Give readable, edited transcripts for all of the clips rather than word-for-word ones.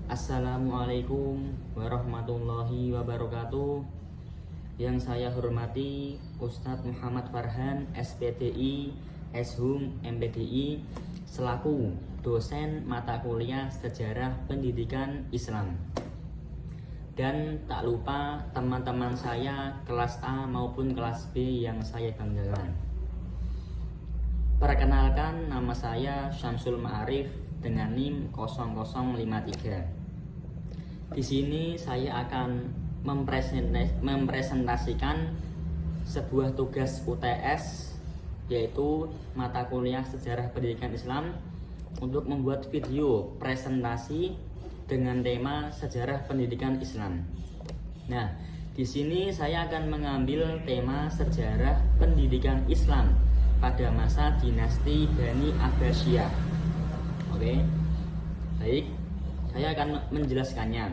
Assalamualaikum warahmatullahi wabarakatuh. Yang saya hormati Ustadz Muhammad Farhan, SPDI, Shum, MPDI, selaku dosen mata kuliah Sejarah Pendidikan Islam. Dan tak lupa teman-teman saya kelas A maupun kelas B yang saya banggakan. Perkenalkan, nama saya Syamsul Ma'arif dengan NIM 0053. Di sini saya akan mempresentasikan sebuah tugas UTS, yaitu mata kuliah Sejarah Pendidikan Islam, untuk membuat video presentasi dengan tema Sejarah Pendidikan Islam. Nah, di sini saya akan mengambil tema Sejarah Pendidikan Islam pada masa dinasti Bani Abbasiyah. Oke, baik, saya akan menjelaskannya,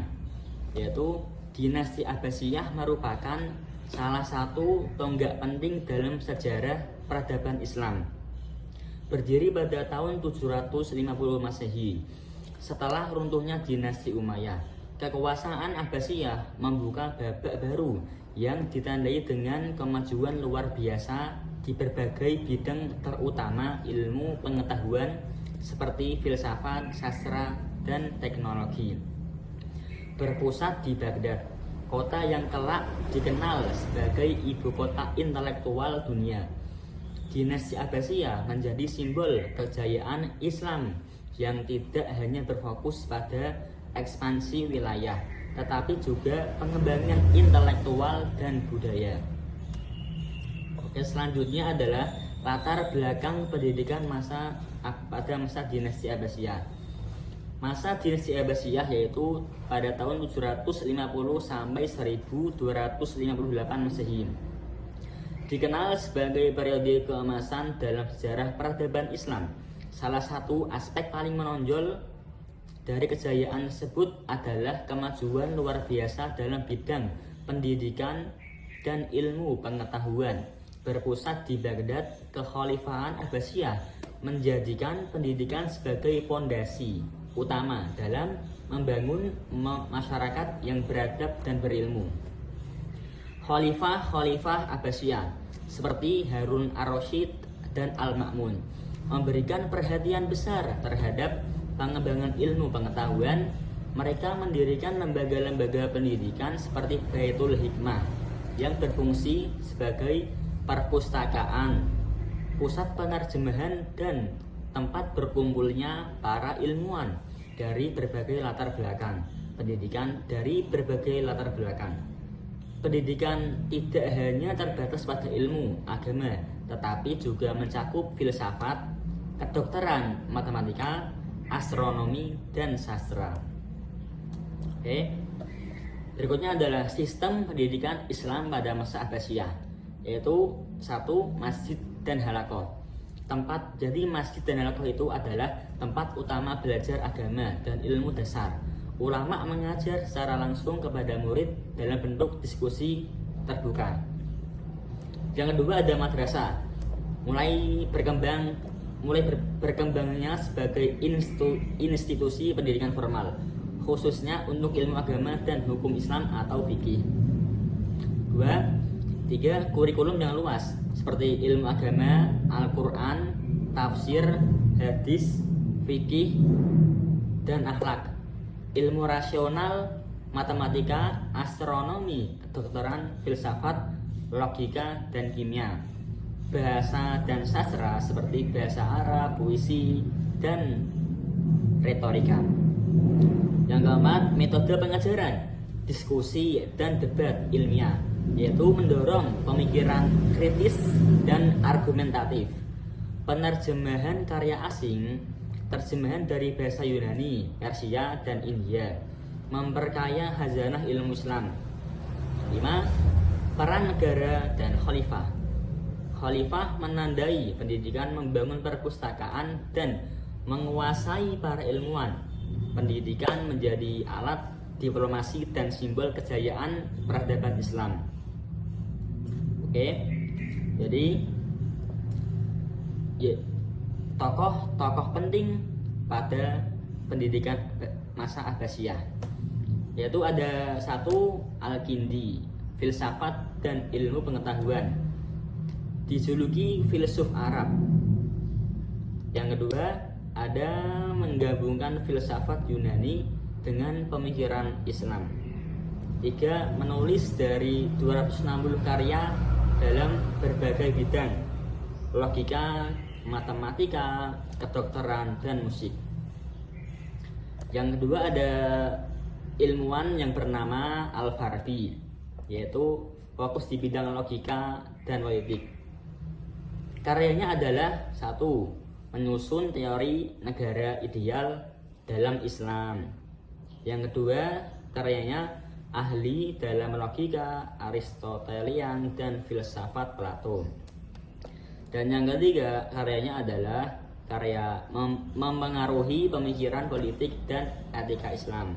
yaitu dinasti Abbasiyah merupakan salah satu tonggak penting dalam sejarah peradaban Islam. Berdiri pada tahun 750 Masehi, setelah runtuhnya dinasti Umayyah, kekuasaan Abbasiyah membuka babak baru yang ditandai dengan kemajuan luar biasa di berbagai bidang, terutama ilmu pengetahuan seperti filsafat, sastra, dan teknologi. Berpusat di Baghdad, kota yang kelak dikenal sebagai ibu kota intelektual dunia. Dinasti Abbasiyah menjadi simbol kejayaan Islam yang tidak hanya berfokus pada ekspansi wilayah, tetapi juga pengembangan intelektual dan budaya. Oke, selanjutnya adalah latar belakang pendidikan pada masa dinasti Abbasiyah. Masa dinasti Abbasiyah yaitu pada tahun 750 sampai 1258 Masehi. Dikenal sebagai periode keemasan dalam sejarah peradaban Islam. Salah satu aspek paling menonjol dari kejayaan tersebut adalah kemajuan luar biasa dalam bidang pendidikan dan ilmu pengetahuan. Berpusat di Baghdad, kekhalifahan Abbasiyah menjadikan pendidikan sebagai pondasi utama dalam membangun masyarakat yang beradab dan berilmu. Khalifah Abbasiyah seperti Harun ar-Rasyid dan Al-Ma'mun memberikan perhatian besar terhadap pengembangan ilmu pengetahuan. Mereka mendirikan lembaga-lembaga pendidikan seperti Baitul Hikmah yang berfungsi sebagai perpustakaan, pusat penerjemahan, dan tempat berkumpulnya para ilmuwan dari berbagai latar belakang pendidikan. Pendidikan tidak hanya terbatas pada ilmu agama, tetapi juga mencakup filsafat, kedokteran, matematika, astronomi, dan sastra. Oke. Berikutnya adalah sistem pendidikan Islam pada masa Abbasiyah, yaitu 1. Masjid dan halaqah. Jadi masjid dan halaqah itu adalah tempat utama belajar agama dan ilmu dasar. Ulama mengajar secara langsung kepada murid dalam bentuk diskusi terbuka. Yang kedua ada madrasah. Mulai berkembangnya sebagai institusi pendidikan formal, khususnya untuk ilmu agama dan hukum Islam atau fikih. 3. Kurikulum yang luas seperti ilmu agama, Al-Quran, tafsir, hadis, fikih, dan akhlak. Ilmu rasional, matematika, astronomi, kedokteran, filsafat, logika, dan kimia. Bahasa dan sastra seperti bahasa Arab, puisi, dan retorika. Yang keempat, metode pengajaran, diskusi, dan debat ilmiah, yaitu mendorong pemikiran kritis dan argumentatif. Penerjemahan karya asing, terjemahan dari bahasa Yunani, Persia, dan India, memperkaya khazanah ilmu Islam. 5. Peran negara dan khalifah. Khalifah menandai pendidikan, membangun perpustakaan, dan menguasai para ilmuwan. Pendidikan menjadi alat diplomasi dan simbol kejayaan peradaban Islam. Oke, jadi tokoh-tokoh penting pada pendidikan masa Abbasiyah. Yaitu ada satu Al-Kindi, filsafat dan ilmu pengetahuan, dijuluki filsuf Arab. Yang kedua ada menggabungkan filsafat Yunani dengan pemikiran Islam. Tiga, menulis dari 260 karya dalam berbagai bidang, logika, matematika, kedokteran, dan musik. Yang kedua ada ilmuwan yang bernama Al-Farabi, yaitu fokus di bidang logika dan politik. Karyanya adalah satu, menyusun teori negara ideal dalam Islam. Yang kedua, karyanya ahli dalam logika, Aristotelian, dan filsafat Plato. Dan yang ketiga, karyanya adalah karya mempengaruhi pemikiran politik dan etika Islam.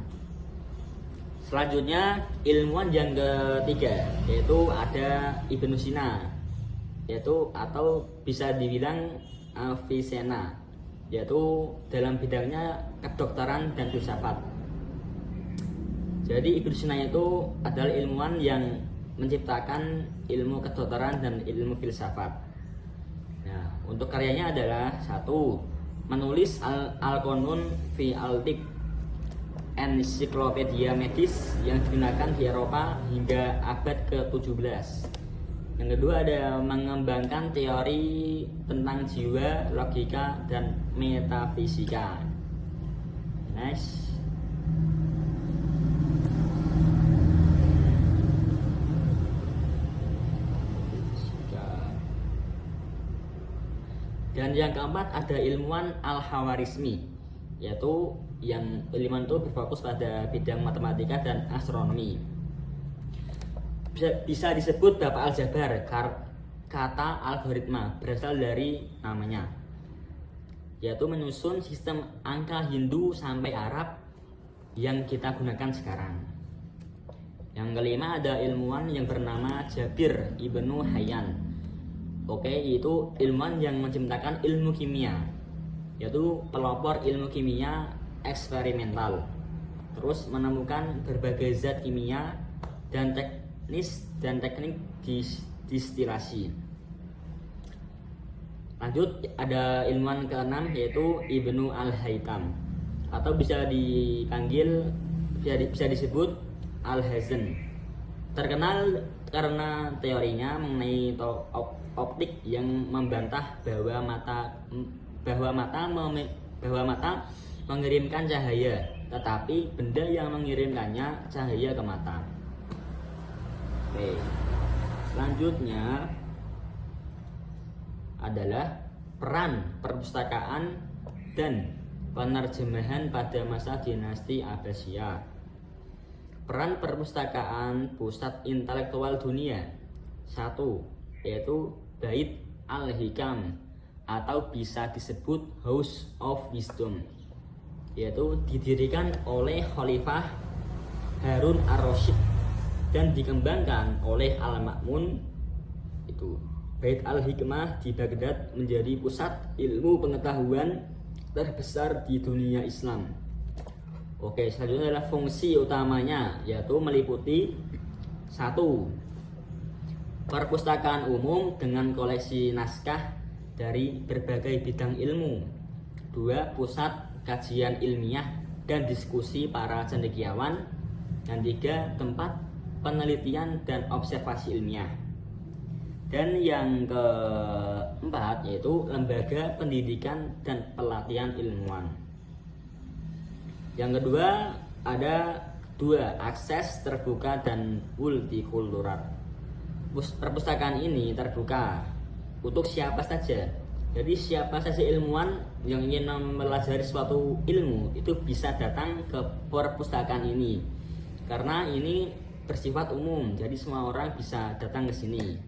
Selanjutnya, ilmuwan yang ketiga yaitu ada Ibnu Sina, yaitu atau bisa dibilang Avicenna, yaitu dalam bidangnya kedokteran dan filsafat. Jadi Ibnu Sina itu adalah ilmuwan yang menciptakan ilmu kedokteran dan ilmu filsafat. Nah, untuk karyanya adalah satu, menulis Al-Qanun fi al-Tibb, ensiklopedia medis yang digunakan di Eropa hingga abad ke-17. Yang kedua ada mengembangkan teori tentang jiwa, logika, dan metafisika. Next. Dan yang keempat ada ilmuwan Al-Khawarizmi, yaitu yang ilmuwan itu berfokus pada bidang matematika dan astronomi. Bisa disebut Bapak Aljabar, kata algoritma berasal dari namanya, yaitu menyusun sistem angka Hindu sampai Arab yang kita gunakan sekarang. Yang kelima ada ilmuwan yang bernama Jabir Ibnu Hayyan. Yaitu ilmuwan yang menciptakan ilmu kimia, yaitu pelopor ilmu kimia eksperimental, terus menemukan berbagai zat kimia dan teknik distilasi. Lanjut ada ilmuwan keenam yaitu Ibnu Al-Haytham, atau bisa disebut Al-Hazen. Terkenal karena teorinya mengenai optik yang membantah bahwa mata mengirimkan cahaya, tetapi benda yang mengirimkannya cahaya ke mata. Oke. Selanjutnya adalah peran perpustakaan dan penerjemahan pada masa dinasti Abbasiyah. Peran perpustakaan pusat intelektual dunia. Satu, yaitu Bait Al-Hikam, atau bisa disebut House of Wisdom, yaitu didirikan oleh Khalifah Harun ar-Rasyid dan dikembangkan oleh Al-Ma'mun. Itu Bait Al-Hikmah di Baghdad menjadi pusat ilmu pengetahuan terbesar di dunia Islam. Oke, selanjutnya adalah fungsi utamanya, yaitu meliputi satu, perpustakaan umum dengan koleksi naskah dari berbagai bidang ilmu. Dua, pusat kajian ilmiah dan diskusi para cendekiawan. Dan tiga, tempat penelitian dan observasi ilmiah. Dan yang keempat yaitu lembaga pendidikan dan pelatihan ilmuwan. Yang kedua ada dua, akses terbuka dan multikultural. Perpustakaan ini terbuka untuk siapa saja. Jadi siapa saja ilmuwan yang ingin mempelajari suatu ilmu itu bisa datang ke perpustakaan ini, karena ini bersifat umum. Jadi semua orang bisa datang ke sini,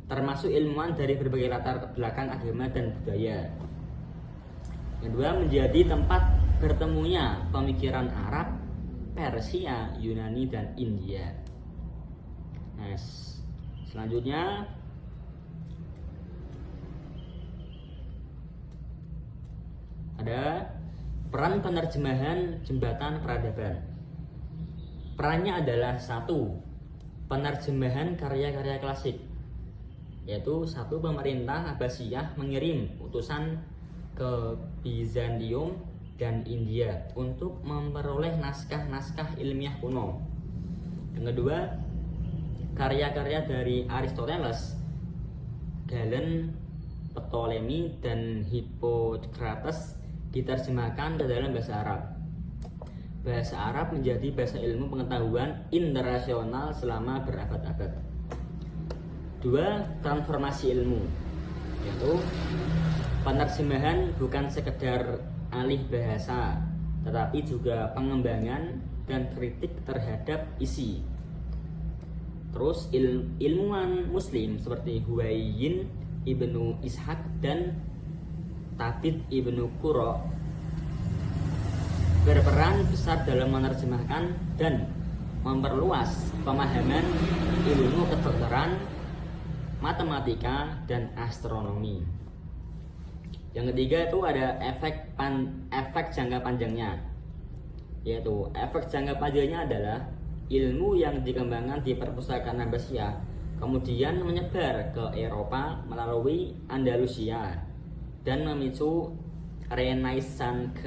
termasuk ilmuwan dari berbagai latar belakang agama dan budaya. Yang kedua, menjadi tempat bertemunya pemikiran Arab, Persia, Yunani, dan India. Selanjutnya ada Peran penerjemahan jembatan peradaban. Perannya adalah 1. Penerjemahan karya-karya klasik, yaitu 1. Pemerintah Abbasiyah mengirim utusan ke Bizantium dan India untuk memperoleh naskah-naskah ilmiah kuno. Yang kedua, karya-karya dari Aristoteles, Galen, Ptolemy, dan Hippocrates diterjemahkan ke dalam bahasa Arab. Bahasa Arab menjadi bahasa ilmu pengetahuan internasional selama berabad-abad. 2. Transformasi ilmu, yaitu penerjemahan bukan sekedar alih bahasa, tetapi juga pengembangan dan kritik terhadap isi. Terus ilmuwan muslim seperti Huwayyin ibnu Ishaq dan Tabit ibnu Qurra berperan besar dalam menerjemahkan dan memperluas pemahaman ilmu kedokteran, matematika, dan astronomi. Yang ketiga itu ada efek jangka panjangnya, yaitu efek jangka panjangnya adalah ilmu yang dikembangkan di perpustakaan Abbasiyah kemudian menyebar ke Eropa melalui Andalusia dan memicu Renaissance.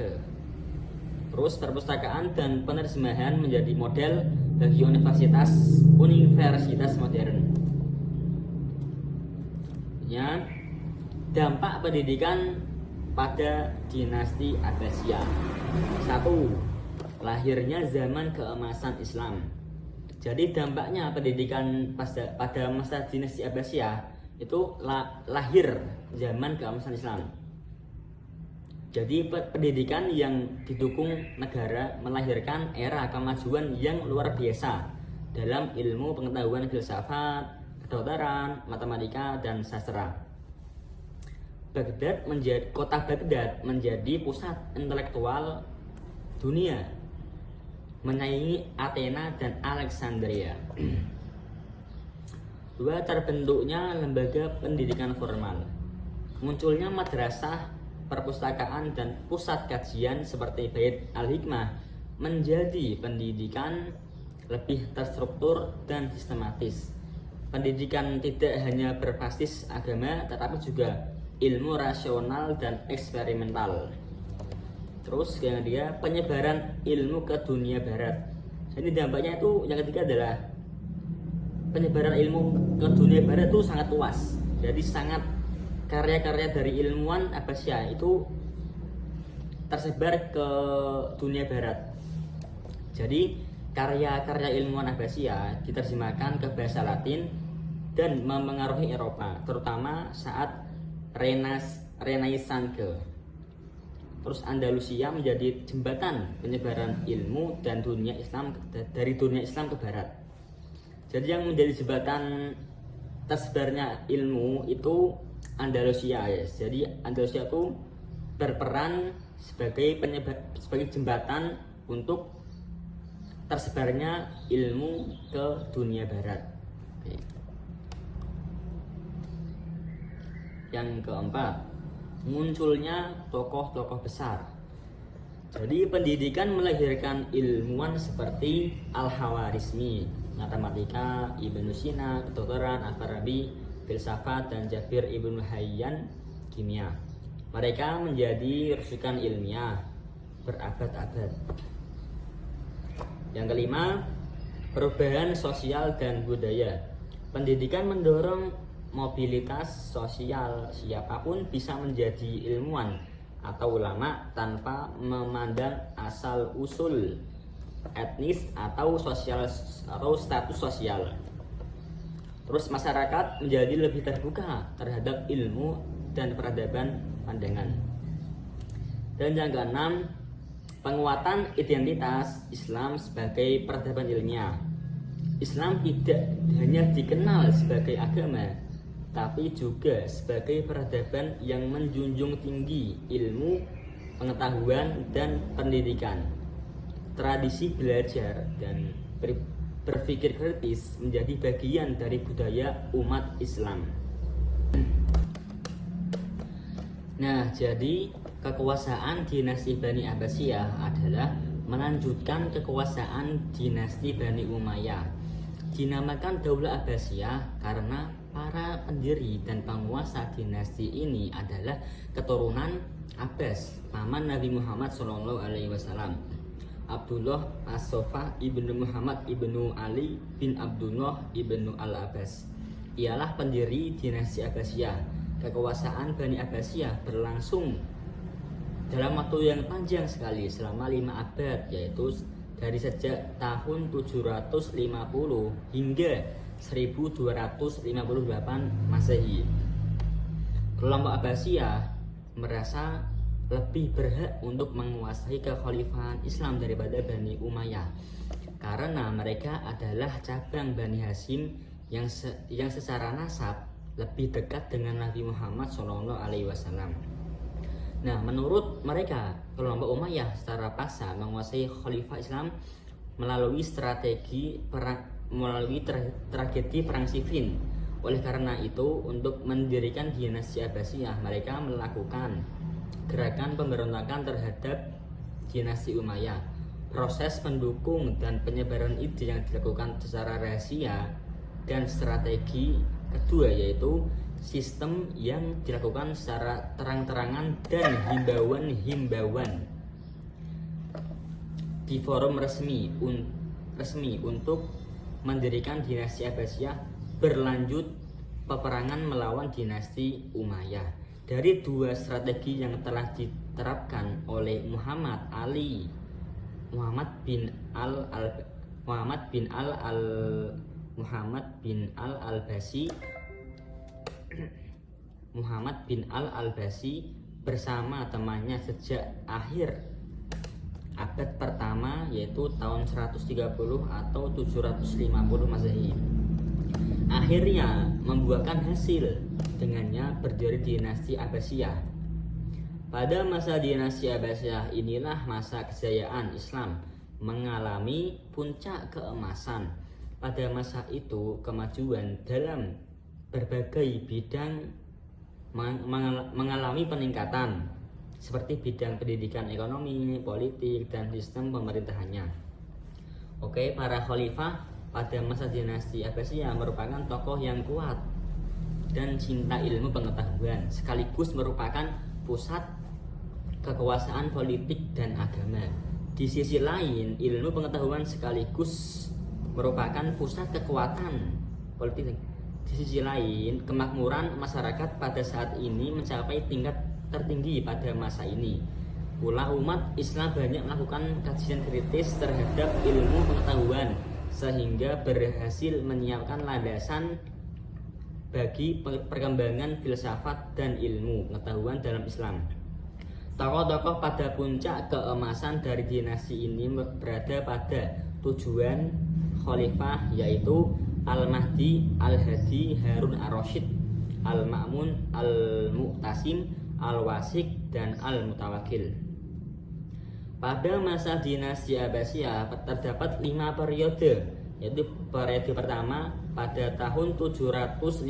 Terus perpustakaan dan penerjemahan menjadi model bagi universitas modern. Ya, dampak pendidikan pada dinasti Abbasiyah. 1. Lahirnya zaman keemasan Islam. Jadi dampaknya pendidikan pada masa dinasti Abbasiyah itu lahir zaman keemasan Islam. Jadi pendidikan yang didukung negara melahirkan era kemajuan yang luar biasa dalam ilmu pengetahuan filsafat, kedokteran, matematika, dan sastra. Kota Baghdad menjadi pusat intelektual dunia, menyaingi Athena dan Alexandria. 2. Terbentuknya lembaga pendidikan formal. Munculnya madrasah, perpustakaan, dan pusat kajian seperti Bait Al-Hikmah menjadi pendidikan lebih terstruktur dan sistematis. Pendidikan tidak hanya berbasis agama tetapi juga ilmu rasional dan eksperimental. Terus yang ketiga, penyebaran ilmu ke dunia barat. Jadi dampaknya itu yang ketiga adalah penyebaran ilmu ke dunia barat itu sangat luas. Jadi sangat karya-karya dari ilmuwan Abbasiyah itu tersebar ke dunia barat. Jadi karya-karya ilmuwan Abbasiyah diterjemahkan ke bahasa Latin dan mempengaruhi Eropa, terutama saat Renaissance. Terus Andalusia menjadi jembatan penyebaran ilmu dan dunia Islam dari dunia Islam ke barat. Jadi yang menjadi jembatan tersebarnya ilmu itu Andalusia, ya. Jadi Andalusia itu berperan sebagai jembatan untuk tersebarnya ilmu ke dunia barat. Oke. Yang keempat, munculnya tokoh-tokoh besar. Jadi pendidikan melahirkan ilmuwan seperti Al-Khawarizmi, matematika, Ibnu Sina, kedokteran, Al-Farabi, filsafat, dan Jabir ibnu Hayyan, kimia. Mereka menjadi rujukan ilmiah berabad-abad. Yang kelima, perubahan sosial dan budaya. Pendidikan mendorong mobilitas sosial. Siapapun bisa menjadi ilmuwan atau ulama tanpa memandang asal usul etnis atau sosial atau status sosial. Terus masyarakat menjadi lebih terbuka terhadap ilmu dan peradaban pandangan. Dan yang keenam, penguatan identitas Islam sebagai peradaban ilmiah. Islam tidak hanya dikenal sebagai agama, tapi juga sebagai peradaban yang menjunjung tinggi ilmu, pengetahuan, dan pendidikan. Tradisi belajar dan berpikir kritis menjadi bagian dari budaya umat Islam. Nah, jadi Kekuasaan dinasti Bani Abbasiyah adalah melanjutkan kekuasaan dinasti Bani Umayyah. Dinamakan Daulah Abbasiyah karena para pendiri dan penguasa dinasti ini adalah keturunan Abbas, paman Nabi Muhammad SAW. Abdullah As-Soffah ibnu Muhammad ibnu Ali bin Abdullah ibnu Al-Abbas ialah pendiri dinasti Abbasiyah. Kekuasaan Bani Abbasiyah berlangsung dalam waktu yang panjang sekali selama 5 abad, yaitu dari sejak tahun 750 hingga 1258 Masehi. Kelompok Abbasiyah merasa lebih berhak untuk menguasai kekhalifahan Islam daripada Bani Umayyah karena mereka adalah cabang Bani Hashim yang secara nasab lebih dekat dengan Nabi Muhammad SAW. Nah, menurut mereka, kelompok Umayyah secara paksa menguasai khalifah Islam melalui tragedi perang Siffin. Oleh karena itu, untuk mendirikan dinasti Abbasiyah, mereka melakukan gerakan pemberontakan terhadap dinasti Umayyah. Proses pendukung dan penyebaran ide yang dilakukan secara rahasia, dan strategi kedua yaitu sistem yang dilakukan secara terang-terangan dan himbauan di forum resmi untuk mendirikan dinasti Abbasiyah berlanjut peperangan melawan dinasti Umayyah. Dari dua strategi yang telah diterapkan oleh Muhammad bin Al-Abbasi bersama temannya sejak akhir abad pertama, yaitu tahun 130 atau 750 Masehi, akhirnya membuahkan hasil. Dengannya berdiri dinasti Abbasiyah. Pada masa dinasti Abbasiyah inilah masa kejayaan Islam mengalami puncak keemasan. Pada masa itu kemajuan dalam berbagai bidang mengalami peningkatan, seperti bidang pendidikan, ekonomi, politik, dan sistem pemerintahannya. Oke, para khalifah pada masa dinasti Abbasiyah merupakan tokoh yang kuat dan cinta ilmu pengetahuan, sekaligus merupakan pusat kekuasaan politik dan agama. Di sisi lain, ilmu pengetahuan sekaligus merupakan pusat kekuatan politik. Di sisi lain, kemakmuran masyarakat pada saat ini mencapai tingkat tertinggi pada masa ini. Pula umat Islam banyak melakukan kajian kritis terhadap ilmu pengetahuan sehingga berhasil menyiapkan landasan bagi perkembangan filsafat dan ilmu pengetahuan dalam Islam. Tokoh-tokoh pada puncak keemasan dari dinasti ini berada pada tujuan khalifah, yaitu Al-Mahdi, Al-Hadi, Harun Ar-Rasyid, Al-Ma'mun, Al-Mu'tasim, Al-Wasik, dan Al-Mutawakil. Pada masa dinasti Abbasiyah terdapat 5 periode, yaitu periode pertama pada tahun 750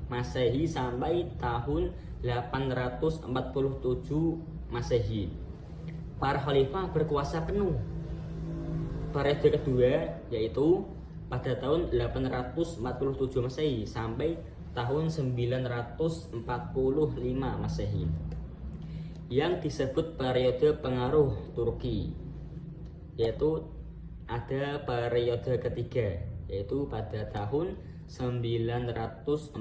Masehi sampai tahun 847 Masehi. Para khalifah berkuasa penuh. Periode kedua yaitu pada tahun 847 Masehi sampai tahun 945 Masehi, yang disebut periode pengaruh Turki. Yaitu ada periode ketiga, yaitu pada tahun 945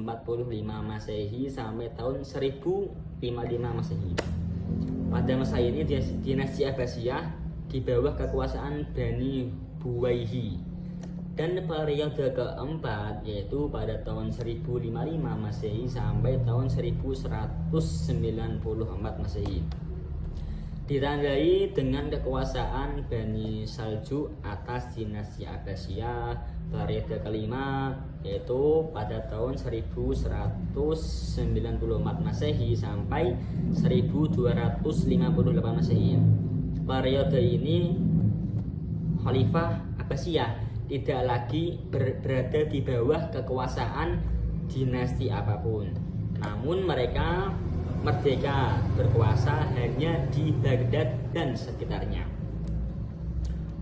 Masehi sampai tahun 1055 Masehi. Pada masa ini dinasti Abbasiyah di bawah kekuasaan Bani Buwayhi. Dan periode keempat yaitu pada tahun 1055 Masehi sampai tahun 1194 Masehi. Ditandai dengan kekuasaan Bani Saljuk atas dinasti Abbasiyah. Periode kelima yaitu pada tahun 1194 Masehi sampai 1258 Masehi. Periode ini Khalifah Abbasiyah tidak lagi berada di bawah kekuasaan dinasti apapun, namun mereka merdeka berkuasa hanya di Baghdad dan sekitarnya.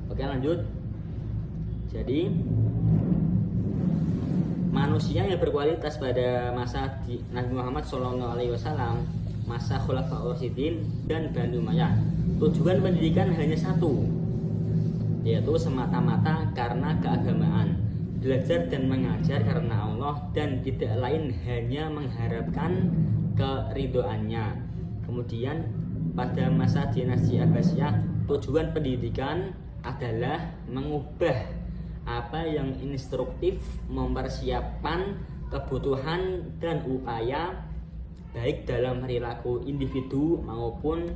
Oke, lanjut. Jadi manusia yang berkualitas pada masa Nabi Muhammad SAW, masa Khulafaur Rasyidin dan Bani Umayyah, tujuan pendidikan hanya satu, yaitu semata-mata karena keagamaan, belajar dan mengajar karena Allah dan tidak lain hanya mengharapkan keridhoannya. Kemudian pada masa dinasti Abbasiyah, tujuan pendidikan adalah mengubah apa yang instruktif, mempersiapkan kebutuhan dan upaya baik dalam perilaku individu maupun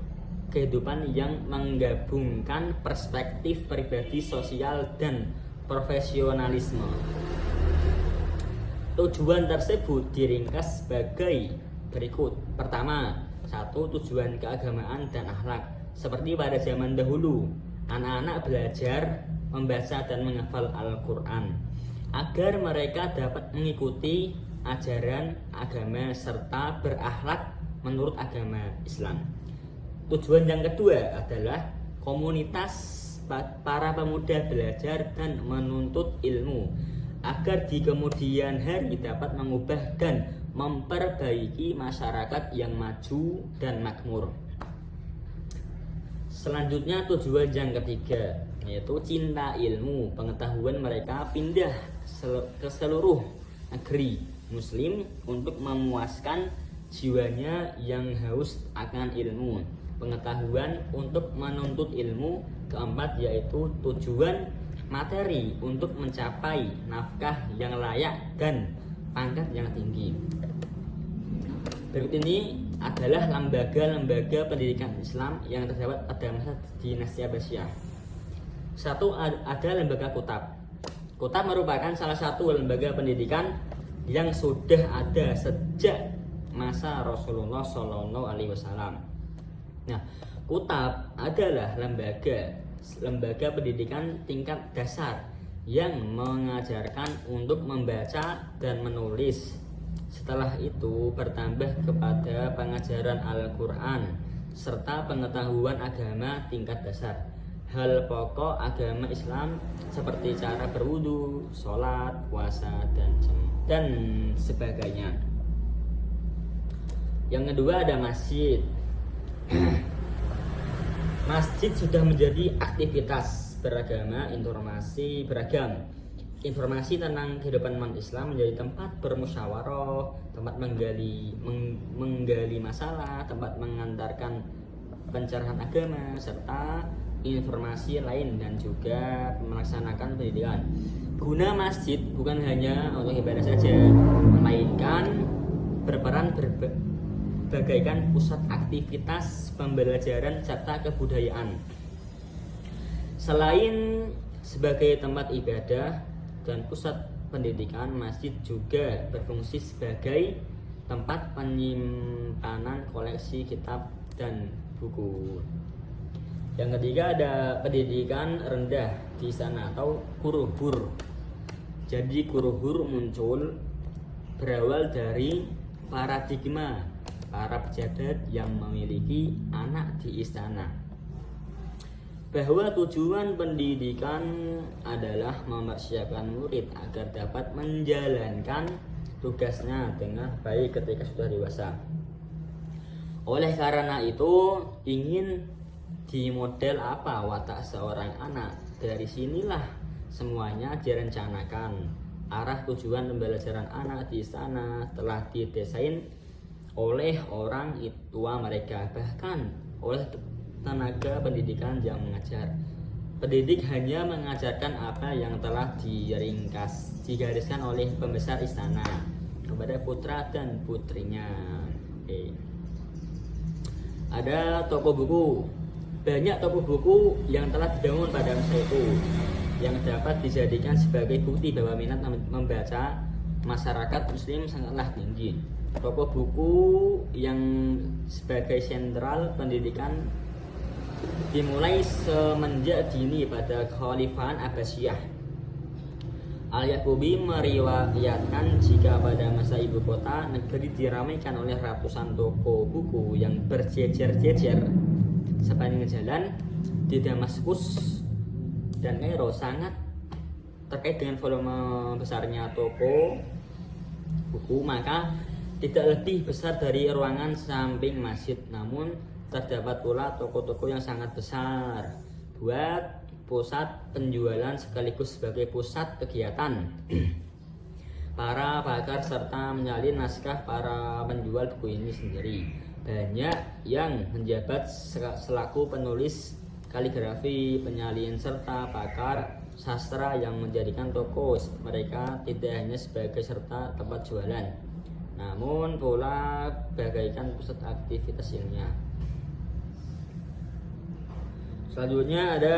kehidupan yang menggabungkan perspektif pribadi, sosial, dan profesionalisme. Tujuan tersebut diringkas sebagai berikut. Pertama, satu, tujuan keagamaan dan akhlak. Seperti pada zaman dahulu, anak-anak belajar membaca dan menghafal Al-Quran agar mereka dapat mengikuti ajaran agama serta berakhlak menurut agama Islam. Tujuan yang kedua adalah komunitas para pemuda belajar dan menuntut ilmu agar di kemudian hari dapat mengubah dan memperbaiki masyarakat yang maju dan makmur. Selanjutnya tujuan yang ketiga, yaitu cinta ilmu, pengetahuan mereka pindah ke seluruh negeri muslim untuk memuaskan jiwanya yang haus akan ilmu, pengetahuan untuk menuntut ilmu. Keempat, yaitu tujuan materi untuk mencapai nafkah yang layak dan pangkat yang tinggi. Berikut ini adalah lembaga-lembaga pendidikan Islam yang terdapat pada masa dinasti Abbasiyah. Satu, ada lembaga Kutab. Kutab merupakan salah satu lembaga pendidikan yang sudah ada sejak masa Rasulullah SAW. Nah, Kutab adalah lembaga pendidikan tingkat dasar yang mengajarkan untuk membaca dan menulis. Setelah itu bertambah kepada pengajaran Al-Quran serta pengetahuan agama tingkat dasar. Hal pokok agama Islam seperti cara berwudu, sholat, puasa, dan sebagainya. Yang kedua ada masjid. Masjid sudah menjadi aktivitas beragama, informasi beragam. Informasi tentang kehidupan umat Islam menjadi tempat bermusyawarah, tempat menggali masalah, tempat mengantarkan pencerahan agama, serta informasi lain dan juga melaksanakan pendidikan. Guna masjid bukan hanya untuk ibadah saja, melainkan berperan bagaikan pusat aktivitas pembelajaran serta kebudayaan. Selain sebagai tempat ibadah dan pusat pendidikan, masjid juga berfungsi sebagai tempat penyimpanan koleksi kitab dan buku. Yang ketiga ada pendidikan rendah di sana atau kuruhur. Jadi kuruhur muncul berawal dari paradigma para pejabat yang memiliki anak di istana, bahwa tujuan pendidikan adalah mempersiapkan murid agar dapat menjalankan tugasnya dengan baik ketika sudah dewasa. Oleh karena itu, ingin dimodel apa watak seorang anak, dari sinilah semuanya direncanakan. Arah tujuan pembelajaran anak di istana telah didesain oleh orang tua mereka, bahkan oleh tenaga pendidikan yang mengajar. Pendidik hanya mengajarkan apa yang telah digariskan oleh pembesar istana kepada putra dan putrinya. Oke. Ada toko buku. Banyak toko buku yang telah dibangun pada masa itu yang dapat dijadikan sebagai bukti bahwa minat membaca masyarakat muslim sangatlah tinggi. Toko buku yang sebagai sentral pendidikan dimulai semenjak dini pada Kekhalifahan Abbasiyah. Al-Yaqubi meriwayatkan jika pada masa ibu kota negeri diramaikan oleh ratusan toko buku yang berjejer-jejer sepanjang jalan di Damaskus dan Kairo. Sangat terkait dengan volume besarnya toko buku, maka tidak lebih besar dari ruangan samping masjid. Namun terdapat pula toko-toko yang sangat besar buat pusat penjualan sekaligus sebagai pusat kegiatan para pakar serta menyalin naskah para penjual buku ini sendiri. Banyak yang menjabat selaku penulis kaligrafi, penyalin serta pakar sastra yang menjadikan toko mereka tidak hanya sebagai serta tempat jualan, namun pula bagaikan pusat aktivitas ilmiah. Selanjutnya ada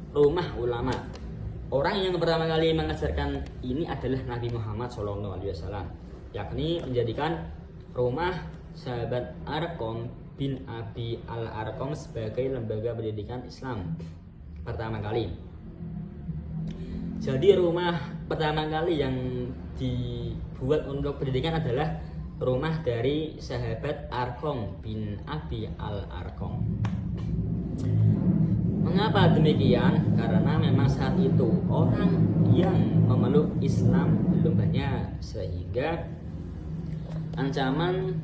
rumah ulama. Orang yang pertama kali mengajarkan ini adalah Nabi Muhammad SAW, yakni menjadikan rumah sahabat Arqam bin Abi Al-Arqam sebagai lembaga pendidikan Islam pertama kali. Jadi rumah pertama kali yang dibuat untuk pendidikan adalah rumah dari sahabat Arqam bin Abi Al-Arqam. Mengapa demikian? Karena memang saat itu orang yang memeluk Islam belum banyak, sehingga ancaman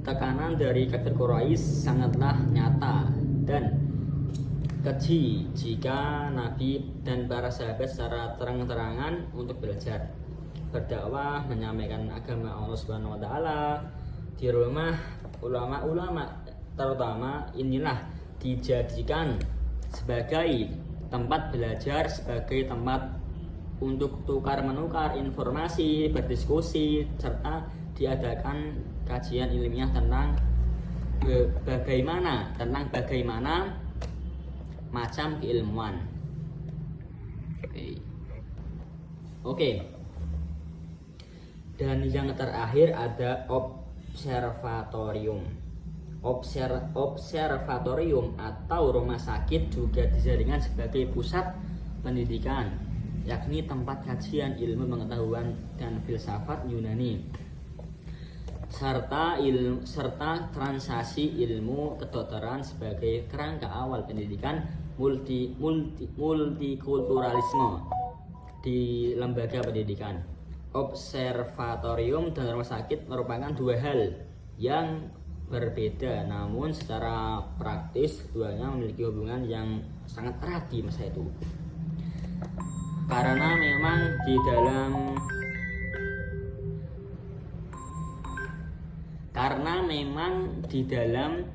tekanan dari kafir Quraisy sangatlah nyata dan keji jika Nabi dan para sahabat secara terang-terangan untuk belajar berdakwah menyampaikan agama Allah Subhanahu wa taala di rumah ulama-ulama terutama inilah dijadikan sebagai tempat belajar, sebagai tempat untuk tukar menukar informasi, berdiskusi, serta diadakan kajian ilmiah tentang bagaimana macam keilmuan. Oke. Dan yang terakhir ada observatorium. Observatorium atau rumah sakit juga dijadikan sebagai pusat pendidikan, yakni tempat kajian ilmu pengetahuan dan filsafat Yunani serta transaksi ilmu kedokteran sebagai kerangka awal pendidikan multikulturalisme di lembaga pendidikan. Observatorium dan rumah sakit merupakan dua hal yang berbeda, namun secara praktis keduanya memiliki hubungan yang sangat erat di masa itu. Karena memang di dalam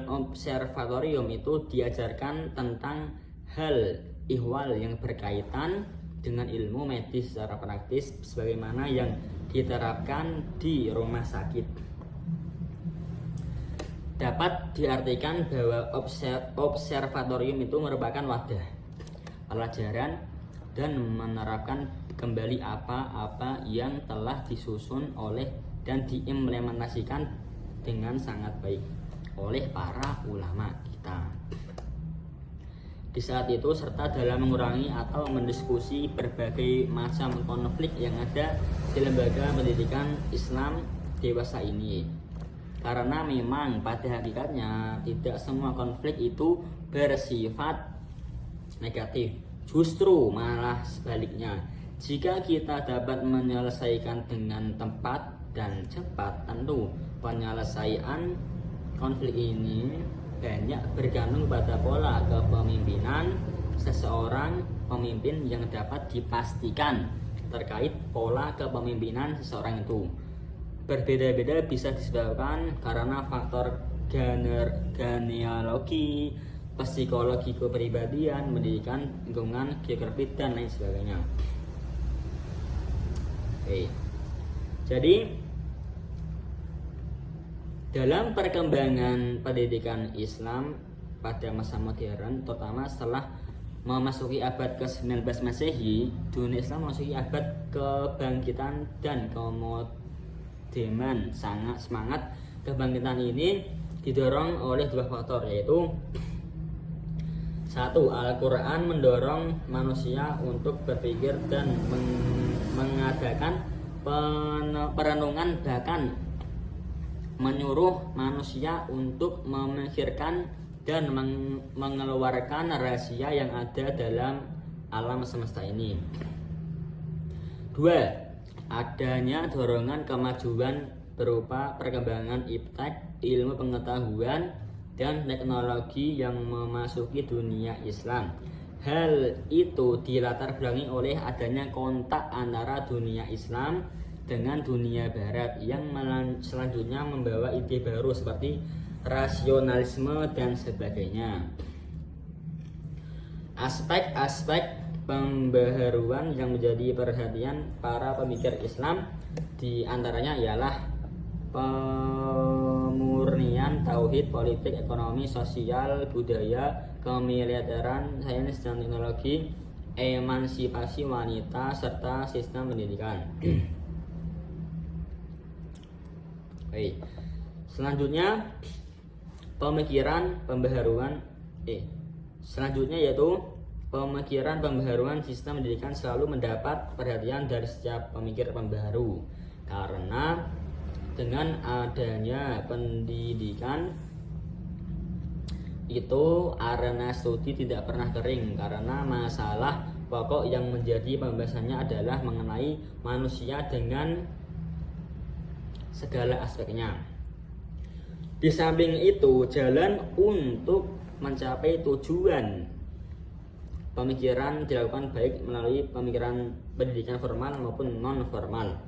observatorium itu diajarkan tentang hal ihwal yang berkaitan dengan ilmu medis secara praktis sebagaimana yang diterapkan di rumah sakit. Dapat diartikan bahwa observatorium itu merupakan wadah pelajaran dan menerapkan kembali apa-apa yang telah disusun oleh dan diimplementasikan dengan sangat baik oleh para ulama kita di saat itu, serta dalam mengurangi atau mendiskusi berbagai macam konflik yang ada di lembaga pendidikan Islam dewasa ini. Karena memang pada hakikatnya tidak semua konflik itu bersifat negatif, justru malah sebaliknya. Jika kita dapat menyelesaikan dengan tepat dan cepat, tentu penyelesaian konflik ini banyak bergantung pada pola kepemimpinan seseorang pemimpin yang dapat dipastikan terkait pola kepemimpinan seseorang itu. Berbeda-beda bisa disebabkan karena faktor genealogi, psikologi kepribadian, pendidikan, lingkungan, geografi, dan lain sebagainya. Oke. Jadi dalam perkembangan pendidikan Islam pada masa modern, terutama setelah memasuki abad ke-19 Masehi, dunia Islam memasuki abad kebangkitan dan kemodernan. Sangat semangat kebangkitan ini didorong oleh dua faktor, yaitu 1. Al-Quran mendorong manusia untuk berpikir dan mengadakan perenungan, bahkan menyuruh manusia untuk memikirkan dan mengeluarkan rahasia yang ada dalam alam semesta ini. 2. Adanya dorongan kemajuan berupa perkembangan iptek, ilmu pengetahuan, dan teknologi yang memasuki dunia Islam. Hal itu dilatar belakangi oleh adanya kontak antara dunia Islam dengan dunia Barat yang selanjutnya membawa ide baru seperti rasionalisme dan sebagainya. Aspek-aspek pembaharuan yang menjadi perhatian para pemikir Islam di antaranya ialah pemurnian tauhid, politik, ekonomi, sosial, budaya, kemiliteran, sains dan teknologi, emansipasi wanita, serta sistem pendidikan. Baik. Selanjutnya pemikiran pembaharuan selanjutnya yaitu pemikiran pembaharuan sistem pendidikan selalu mendapat perhatian dari setiap pemikir pembaharu karena dengan adanya pendidikan itu arena studi tidak pernah kering karena masalah pokok yang menjadi pembahasannya adalah mengenai manusia dengan segala aspeknya. Di samping itu, jalan untuk mencapai tujuan pemikiran dilakukan baik melalui pemikiran pendidikan formal maupun non formal.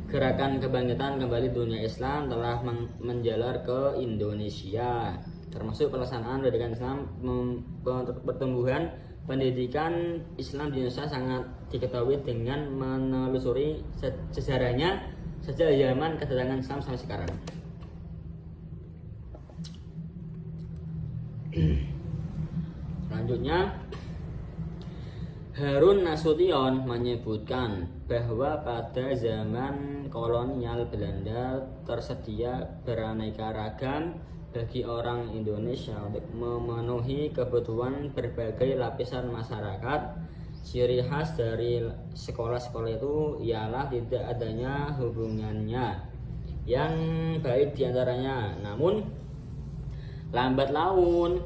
Gerakan kebangkitan kembali dunia Islam telah menjalar ke Indonesia, termasuk pelaksanaan pendidikan Islam. Pertumbuhan pendidikan Islam di Indonesia sangat diketahui dengan menelusuri sejarahnya sejak zaman kedatangan Islam sampai sekarang. Selanjutnya, Harun Nasution menyebutkan bahwa pada zaman kolonial Belanda tersedia beraneka ragam bagi orang Indonesia untuk memenuhi kebutuhan berbagai lapisan masyarakat. Ciri khas dari sekolah-sekolah itu ialah tidak adanya hubungannya yang baik diantaranya. Namun lambat laun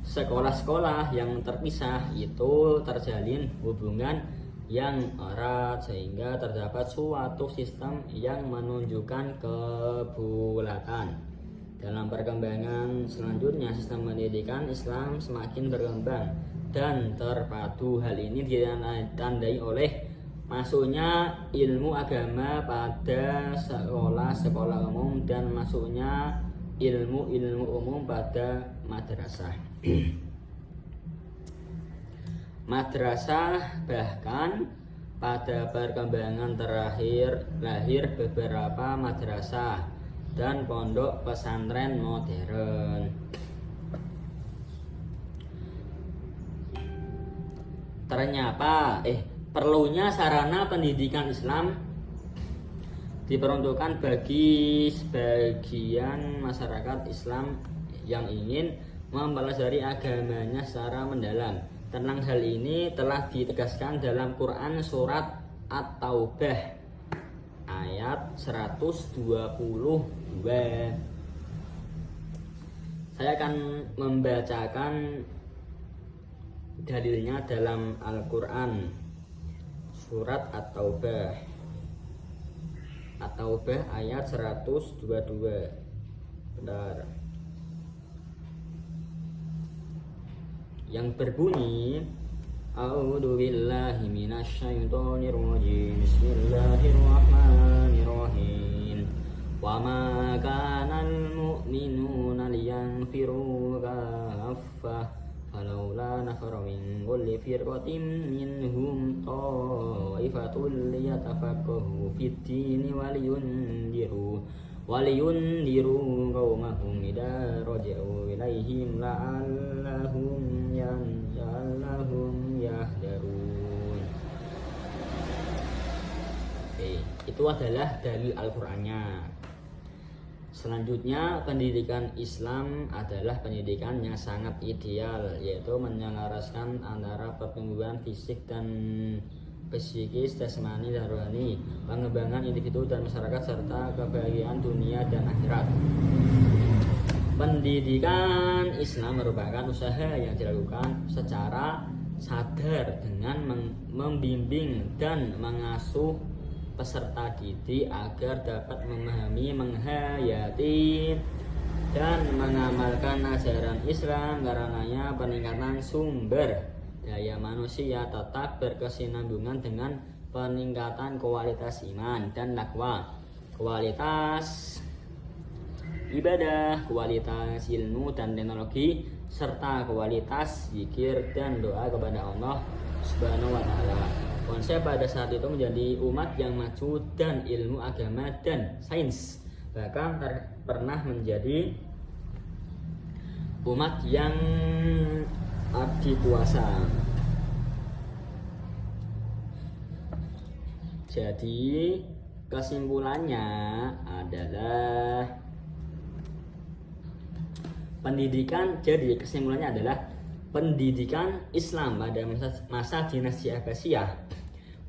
sekolah-sekolah yang terpisah itu terjalin hubungan yang erat sehingga terdapat suatu sistem yang menunjukkan kebulatan. Dalam perkembangan selanjutnya, sistem pendidikan Islam semakin berkembang dan terpadu. Hal ini ditandai oleh masuknya ilmu agama pada sekolah-sekolah umum dan masuknya ilmu-ilmu umum pada madrasah. Madrasah bahkan pada perkembangan terakhir lahir beberapa madrasah dan pondok pesantren modern. Ternyata perlunya sarana pendidikan Islam diperuntukkan bagi sebagian masyarakat Islam yang ingin mempelajari agamanya secara mendalam. Tentang hal ini telah ditegaskan dalam Quran surat At-Taubah ayat 122. Saya akan membacakan dalilnya dalam Al-Quran surat At-Taubah ayat 122. Bentar. Yang berbunyi, A'udzu billahi minasyaitonir rajim. Bismillahirrahmanirrahim. Wa ma kana al-mu'minuna liyanfiru kaffah falawla nafara min kulli firqatin minhum ta'ifatun liyatafaqahu fid-dini waliyundiru qaumahum idza raja'u ilaihim la'allahum yahdarun. Itu adalah dalil Al-Qur'annya. Selanjutnya, pendidikan Islam adalah pendidikan yang sangat ideal, yaitu menyelaraskan antara pertumbuhan fisik dan psikis, jasmani dan rohani, pengembangan individu dan masyarakat, serta kebahagiaan dunia dan akhirat. Pendidikan Islam merupakan usaha yang dilakukan secara sadar dengan membimbing dan mengasuh peserta didik agar dapat memahami, menghayati, dan mengamalkan ajaran Islam. Karenanya peningkatan sumber daya manusia tetap berkesinambungan dengan peningkatan kualitas iman dan takwa, kualitas ibadah, kualitas ilmu dan teknologi, serta kualitas zikir dan doa kepada Allah Subhanahu wa Ta'ala. Konsep pada saat itu menjadi umat yang maju dan ilmu agama dan sains, bahkan pernah menjadi umat yang adikuasa. Jadi kesimpulannya adalah pendidikan Islam pada masa dinasti Abbasiyah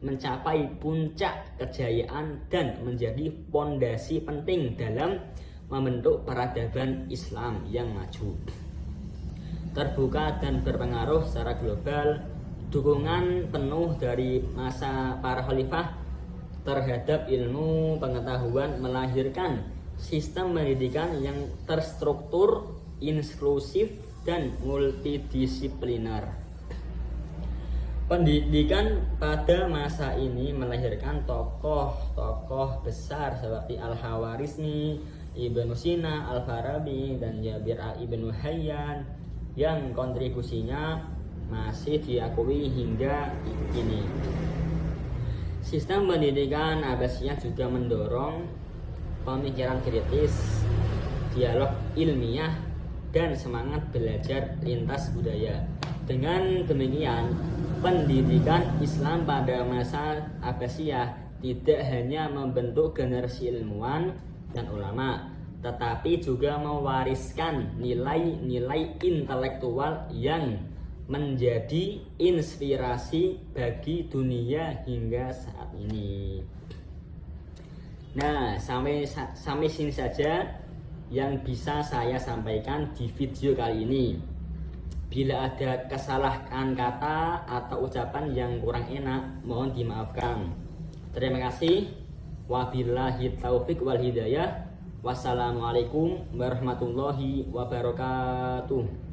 mencapai puncak kejayaan dan menjadi fondasi penting dalam membentuk peradaban Islam yang maju, terbuka dan berpengaruh secara global. Dukungan penuh dari masa para khalifah terhadap ilmu pengetahuan melahirkan sistem pendidikan yang terstruktur, inklusif, dan multidisipliner. Pendidikan pada masa ini melahirkan tokoh-tokoh besar seperti Al-Khawarizmi, Ibnu Sina, Al-Farabi, dan Jabir Ibnu Hayyan yang kontribusinya masih diakui hingga kini. Sistem pendidikan Abbasiyah juga mendorong pemikiran kritis, dialog ilmiah, dan semangat belajar lintas budaya. Dengan demikian, pendidikan Islam pada masa Abbasiyah tidak hanya membentuk generasi ilmuwan dan ulama, tetapi juga mewariskan nilai-nilai intelektual yang menjadi inspirasi bagi dunia hingga saat ini. Nah, sampai sini saja yang bisa saya sampaikan di video kali ini. Bila ada kesalahan kata atau ucapan yang kurang enak, mohon dimaafkan. Terima kasih. Wabillahi taufiq wal hidayah. Wassalamualaikum warahmatullahi wabarakatuh.